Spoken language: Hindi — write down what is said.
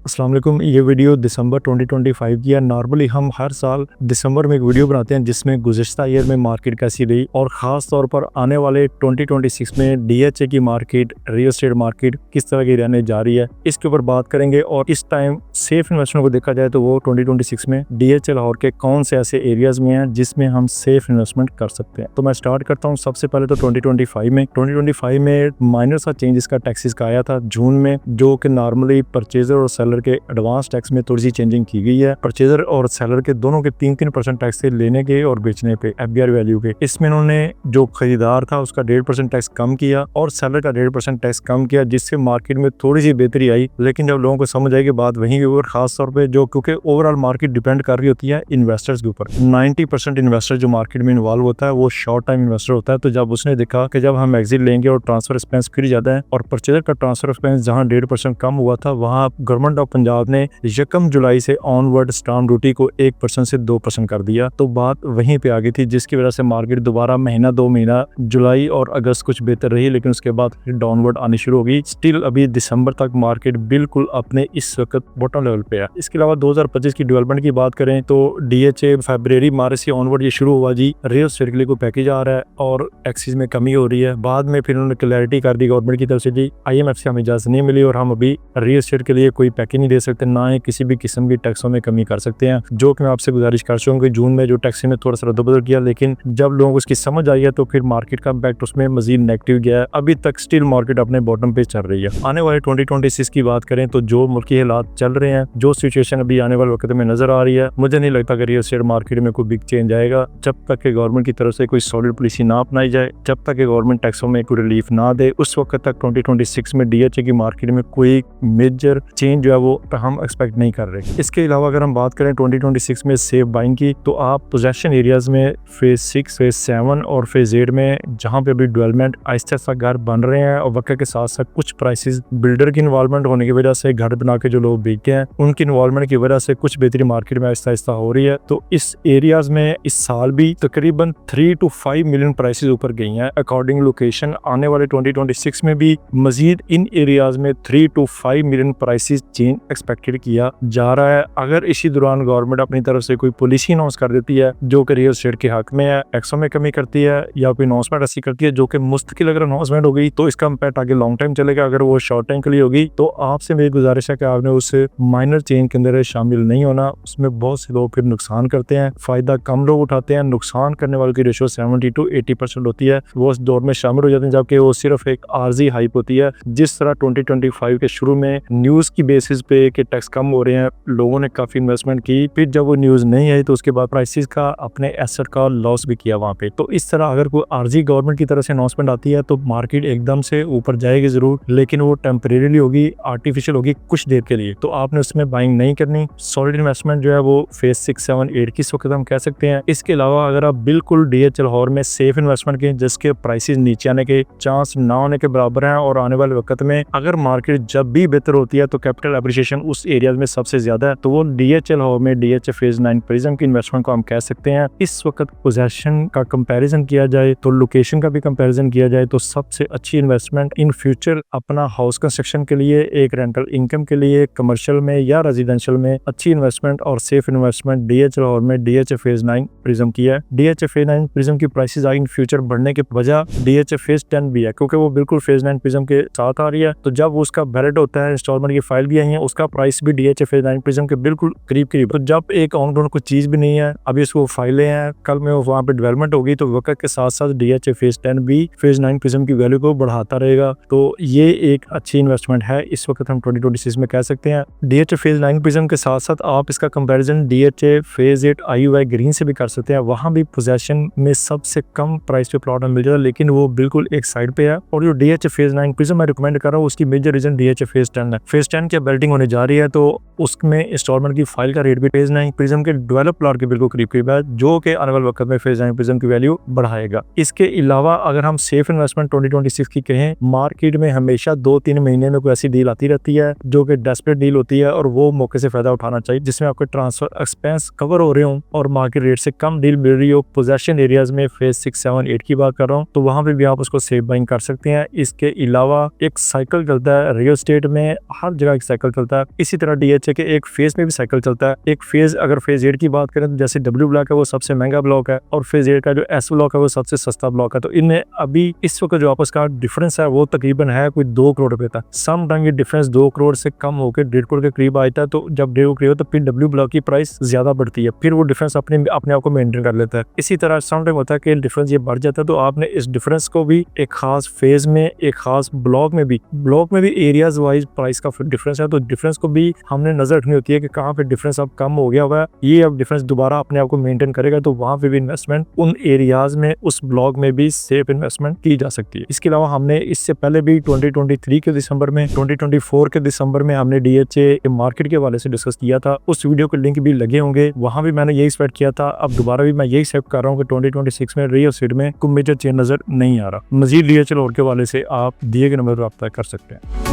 अस्सलाम वालेकुम। ये वीडियो दिसंबर 2025 की है। नॉर्मली हम हर साल दिसंबर में एक वीडियो बनाते हैं जिसमें गुज़िश्ता ईयर में मार्केट कैसी रही और ख़ास तौर पर आने वाले 2026 में डीएचए की मार्केट, रियल एस्टेट मार्केट किस तरह की रहने जा रही है, इसके ऊपर बात करेंगे। और इस टाइम सेफ इन्वेस्टमेंट को देखा जाए तो वो 2026 में डीएचए लाहौर के कौन से ऐसे एरियाज़ में हैं जिसमें हम सेफ इन्वेस्टमेंट कर सकते हैं। तो मैं स्टार्ट करता हूँ। सबसे पहले तो 2025 में माइनर सा चेंज इसका टैक्सेस का आया था जून में, जो कि नॉर्मली परचेजर और सेलर के एडवांस टैक्स में थोड़ी सी चेंजिंग की गई है। परचेजर और सेलर के दोनों के 3% टैक्स थे लेने के और बेचने पे एफबीआर वैल्यू के। इसमें उन्होंने जो खरीदार था उसका 1.5% टैक्स कम किया और सेलर का 1.5% टैक्स कम किया, जिससे मार्केट में थोड़ी सी बेहतरी आई। लेकिन जब लोगों को समझ आएगी बात वहीं के ऊपर, खास तौर पर जो क्योंकि ओवरऑल मार्केट डिपेंड कर रही होती है इन्वेस्टर्स के ऊपर। 90% इन्वेस्टर जो मार्केट में इन्वॉल्व होता है वो शॉर्ट टाइम इन्वेस्टर होता है। तो जब उसने देखा कि जब हम एग्जिट लेंगे और ट्रांसफर एक्सपेंस गिर जाता है और परचेजर का ट्रांसफर एक्सपेंस जहां 1.5% कम हुआ था, वहां गवर्नमेंट ऑफ पंजाब ने 1 जुलाई से ऑनवर्ड स्टाम्प ड्यूटी को 1% से 2% कर दिया। तो बात वहीं पे आ गई थी, जिसकी वजह से मार्केट दोबारा महीना 2 महीना जुलाई और अगस्त कुछ बेहतर रही, लेकिन उसके बाद फिर डाउनवर्ड आनी शुरू हो गई। स्टिल अभी दिसंबर तक मार्केट बिल्कुल अपने इस वक्त बॉटम लेवल पे है। इसके अलावा 2025 की डेवलपमेंट की बात करें तो डीएचए फरवरी मार्च से ऑनवर्ड ये शुरू हुआ जी। रियल एस्टेट के लिए कोई पैकेज आ रहा है और एक्सिस में कमी हो रही है। बाद में फिर उन्होंने क्लैरिटी कर दी गवर्नमेंट की तरफ से जी IMF से हमें इजाजत नहीं मिली और हम अभी रियल एस्टेट के लिए कोई पैकेज नहीं दे सकते, ना ही किसी भी किस्म की टैक्सों में कमी कर सकते हैं। जो कि मैं आपसे गुजारिश कर चुका हूं कि जून में जो टैक्स ने थोड़ा सा रद्द-बदल किया, लेकिन जब लोगों को उसकी समझ आई है तो फिर मार्केट का इम्पैक्ट उसमें मजीद नेगेटिव गया है। अभी तक स्टिल मार्केट अपने बॉटम पे चल रही है। आने वाले 2026 की बात करें तो जो मुल्की हालात चल रहे हैं, जो सिचुएशन अभी आने वाले वक्त में नजर आ रही है, मुझे नहीं लगता कि रियल एस्टेट मार्केट में कोई बिग चेंज आएगा जब तक कि गवर्नमेंट की तरफ से कोई सॉलिड पॉलिसी ना अपनाई जाए, जब तक कि गवर्नमेंट टैक्सों में कोई रिलीफ ना दे। उस वक्त तक 2026 में डीएचए की मार्केट में कोई मेजर चेंज जो है वो हम एक्सपेक्ट नहीं कर रहे। इसके अलावा अगर हम बात करें 2026 में सेफ बाइंग की, तो आप पोजेशन एरियाज में फेज 6, फेज 7 और फेज 8 में जहां पे अभी डेवलपमेंट आहिस्ता आहिस्ता घर बन रहे हैं और वक्त के साथ साथ कुछ प्राइसेस बिल्डर की इन्वॉल्वमेंट होने की वजह से घर बना के जो लोग बेचते हैं उनकी इन्वॉल्वमेंट की वजह से कुछ बेहतरी मार्केट में आहिस्ता आहिस्ता हो रही है। तो इस एरियाज में इस साल भी तकरीबन 3 to 5 मिलियन प्राइसेस ऊपर गई हैं अकॉर्डिंग लोकेशन। आने वाले 2026 में भी मजीद इन एरियाज में 3 to 5 million prices change expected किया जा रहा है। अगर इसी दौरान गवर्नमेंट अपनी तरफ से कोई पॉलिसी अनाउंस कर देती है जो कि रियल एस्टेट के हक में है, टैक्सों में कमी करती है या कोई अनाउंसमेंट ऐसी करती है जो कि मुस्तकिल अगर अनाउंसमेंट हो गई तो इसका इम्पैक्ट आगे लॉन्ग टाइम चलेगा। अगर वो शॉर्ट टाइम के लिए होगी तो आपसे मेरी गुजारिश है कि आपने उस माइनर चेंज के अंदर शामिल नहीं होना। उसमें बहुत से लोग फिर नुकसान करते हैं, फायदा कम लोग उठाते हैं। नुकसान करने वालों की रेशो 70 to 80% होती है, वो उस दौर में शामिल हो जाते हैं, जबकि वो सिर्फ एक आर्जी हाइप होती है। जिस तरह 2025 के शुरू में न्यूज की बेसिस पे कि टैक्स कम हो रहे हैं, लोगों ने काफी इन्वेस्टमेंट की, फिर जब वो न्यूज नहीं आई तो उसके बाद प्राइसेस का अपने एसेट का लॉस भी किया वहां पे। तो इस तरह अगर कोई आर्जी गवर्नमेंट की तरफ से अनाउंसमेंट आती है तो मार्केट एकदम से ऊपर जाएगी जरूर, लेकिन वो टेम्परेरी होगी, आर्टिफिशियल होगी कुछ देर के लिए। तो आपने उसमें बाइंग नहीं करनी। सॉलिड इन्वेस्टमेंट जो है वो फेज 6, 7, 8 की वक्त हम कह सकते हैं। इसके अलावा अगर आप बिल्कुल डीएचए लाहौर में सेफ इन्वेस्टमेंट के जिसके प्राइसेस नीचे आने के चांस ना होने के बराबर हैं और आने वाले वक्त में अगर मार्केट जब भी बेहतर होती है तो कैपिटल एप्रिसिएशन उस एरिया में सबसे ज्यादा है, तो वो डीएचए लाहौर में डीएचए फेज 9 प्रिज्म की इन्वेस्टमेंट को हम कह सकते हैं। इस वक्त पोजेशन का कंपैरिजन किया जाए तो लोकेशन का भी कंपैरिजन किया जाए तो सबसे अच्छी इन्वेस्टमेंट इन फ्यूचर अपना हाउस कंस्ट्रक्शन के लिए, एक रेंटल इनकम के लिए, कमर्शियल में या रेजिडेंशियल में अच्छी इन्वेस्टमेंट और सेफ इन्वेस्टमेंट डीएचए लाहौर में डीएचए फेज 9 प्रिज्म की है। डीएचए फेज 9 प्रिज्म की प्राइसेस आगे इन फ्यूचर बढ़ने की वजह डीएचए फेज 10 भी है, क्योंकि वो बिल्कुल फेज 9 प्रिज्म के साथ आ रही है। तो जब उसका वैलिड होता है, इंस्टॉलमेंट की फाइल भी आई है, उसका प्राइस भी डीएचए फेज 9 प्रिज्म के बिल्कुल करीब करीब। तो जब एक ऑन ग्राउंड कोई चीज भी नहीं है, अभी इसको फाइलें हैं, कल में वहाँ पे डेवलपमेंट होगी तो वक्त के साथ साथ डीएचए फेज 10 भी फेज 9 प्रिज्म की वैल्यू को बढ़ाता रहेगा। तो ये एक अच्छी इन्वेस्टमेंट है इस वक्त हम 2026 में कह सकते हैं। डीएचए फेज 9 प्रिज्म के साथ साथ आप इसका comparison DHA phase 8 IUI green से भी कर सकते हैं। वहां भी पोजेशन में सबसे कम प्राइस पे प्लॉट मिल जाता है, लेकिन वो बिल्कुल एक साइड पे है। और जो डीएचए फेज 9 प्रिज्म मैं रिकमेंड कर रहा हूँ उसकी मेजर रीजन डीएचए फेज 10 है। फेज 10 की बिल्डिंग होने जा रही है तो उसमें इंस्टॉलमेंट की फाइल का रेट भी फेज 9 प्रिज्म के डेवलप प्लॉट के बिल्कुल करीब करीब है, जो कि आने वाले वक्त में फेज 9 प्रिज्म की वैल्यू बढ़ाएगा। इसके अलावा अगर हम सेफ इन्वेस्टमेंट 2026 की कहें, मार्केट में हमेशा 2-3 महीने में कोई ऐसी डील आती रहती है जो कि डेस्परेट डील होती है और वो मौके से फायदा उठाना चाहिए, जिसमें आपके ट्रांसफर एक्सपेंस कवर हो रहे हो और मार्केट रेट से कम डील मिल रही हो। पोजेशन एरियाज में फेज 6, 7, 8 की बात कर रहा हूँ, तो वहां पे भी आप उसको सेफ बाइंग कर सकते हैं। इसके अलावा एक साइकिल चलता है रियल एस्टेट में, हर जगह एक साइकिल चलता है, इसी तरह DHA के एक फेज में भी साइकिल चलता है। एक फेज, अगर फेज 8 की बात करें तो जैसे W ब्लॉक है वो सबसे महंगा ब्लॉक है और फेज 8 का जो S ब्लॉक है वो सबसे सस्ता ब्लॉक है। तो इनमें अभी इस वक्त जो आपस का डिफरेंस है वो तकरीबन है कोई 2 करोड़ रुपए था। सम टाइम ये डिफरेंस 2 करोड़ से कम होकर 1.5 करोड़ के करीब आता है। तो जब 1.5 करोड़ तो फिर W ब्लॉक की प्राइस ज्यादा बढ़ती है, फिर वो डिफरेंस अपने आप को मेंटेन कर लेता है। इसी तरह सम टाइम होता है कि डिफरेंस ये बढ़ जाता है, तो आपने इस डिफरेंस को भी एक खास फेज में, एक खास ब्लॉक में भी एरियाज वाइज प्राइस का डिफरेंस है, तो डिफरेंस को भी हमने नजर रखनी होती है कि कहाँ पे डिफरेंस अब कम हो गया हुआ है, ये अब डिफरेंस दोबारा अपने आप को मेंटेन करेगा, तो वहां पे भी इन्वेस्टमेंट उन एरियाज में, उस ब्लॉक में भी सेफ इन्वेस्टमेंट की जा सकती है। इसके अलावा हमने इससे पहले भी 2023 के दिसंबर में, 2024 के दिसंबर में हमने DHA मार्केट के हवाले से डिस्कस किया था। उस वीडियो के लिंक भी लगे होंगे, वहां भी मैंने यही एक्सपेक्ट किया था। अब दोबारा भी मैं यही एक्सपेक्ट कर रहा हूँ कि 2026 में रियल एस्टेट में कोई मेजर चेंज नजर नहीं आ रहा। मजीद DHA और के हवाले से आप दिए गए नंबर पर रब्ता कर सकते हैं।